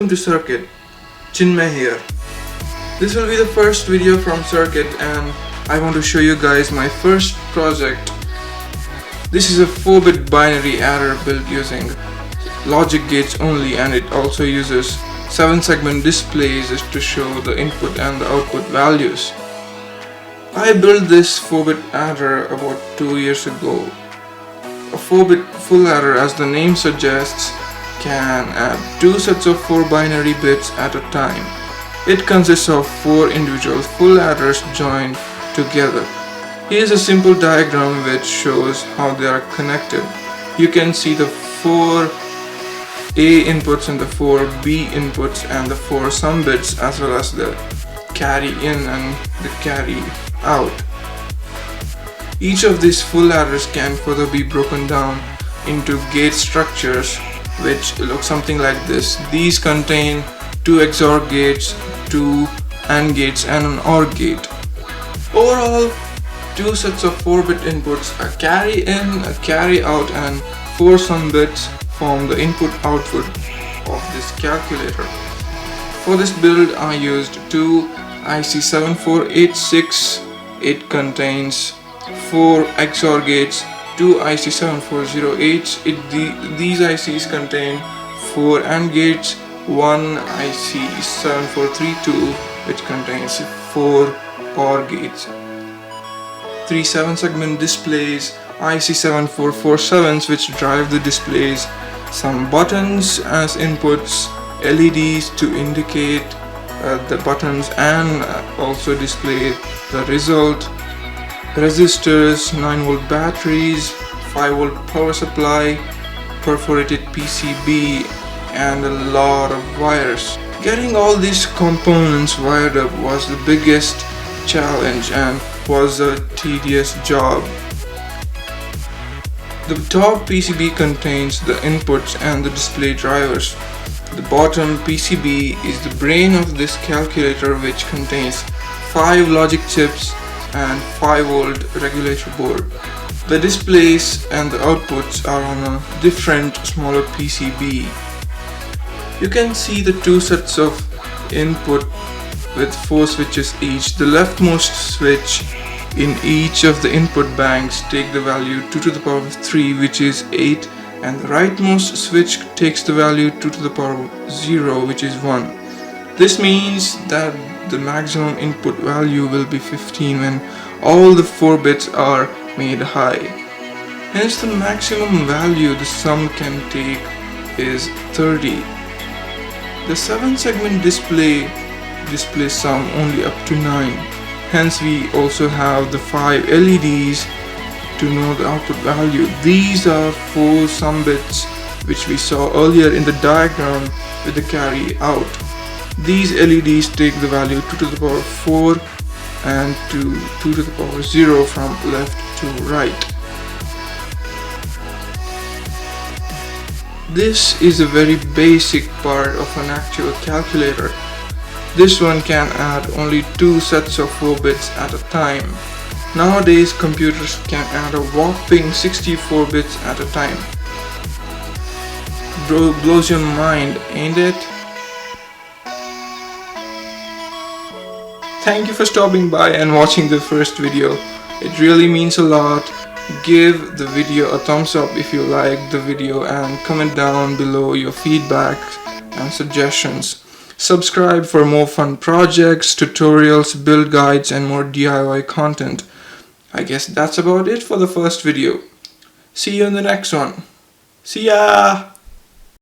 Welcome to Circuit. Chinmay here. This will be the first video from Circuit and I want to show you guys my first project. This is a 4-bit binary adder built using logic gates only, and it also uses 7-segment displays to show the input and the output values. I built this 4-bit adder about 2 years ago. A 4-bit full adder, as the name suggests, can add 2 sets of 4 binary bits at a time. It consists of 4 individual full adders joined together. Here's a simple diagram which shows how they are connected. You can see the 4 A inputs and the 4 B inputs and the 4 sum bits, as well as the carry in and the carry out. Each of these full adders can further be broken down into gate structures which look something like this. These contain 2 XOR gates, 2 AND gates and an OR gate. Overall, 2 sets of 4-bit inputs, a carry in, a carry out and 4 sum bits form the input-output of this calculator. For this build I used 2 IC7486. It contains 4 XOR gates, 2 IC7408s. These ICs contain 4 AND gates, 1 IC7432 which contains 4 OR gates, 3 7-segment displays, IC7447s which drive the displays, some buttons as inputs, LEDs to indicate the buttons and also display the result, resistors, 9-volt batteries, 5-volt power supply, perforated PCB and a lot of wires. Getting all these components wired up was the biggest challenge and was a tedious job. The top PCB contains the inputs and the display drivers. The bottom PCB is the brain of this calculator, which contains 5 logic chips and 5-volt regulator board. The displays and the outputs are on a different smaller PCB. You can see the 2 sets of input with 4 switches each. The leftmost switch in each of the input banks take the value 2 to the power of 3, which is 8, and the rightmost switch takes the value 2 to the power of 0, which is 1. This means that the maximum input value will be 15 when all the 4 bits are made high. Hence the maximum value the sum can take is 30. The 7-segment display displays sum only up to 9. Hence we also have the 5 LEDs to know the output value. These are 4 sum bits which we saw earlier in the diagram with the carry out. These LEDs take the value 2 to the power 4 and 2 to the power 0 from left to right. This is a very basic part of an actual calculator. This one can add only 2 sets of 4 bits at a time. Nowadays computers can add a whopping 64 bits at a time. Blows your mind, ain't it? Thank you for stopping by and watching the first video. It really means a lot. Give the video a thumbs up if you liked the video and comment down below your feedback and suggestions. Subscribe for more fun projects, tutorials, build guides and more DIY content. I guess that's about it for the first video. See you in the next one. See ya!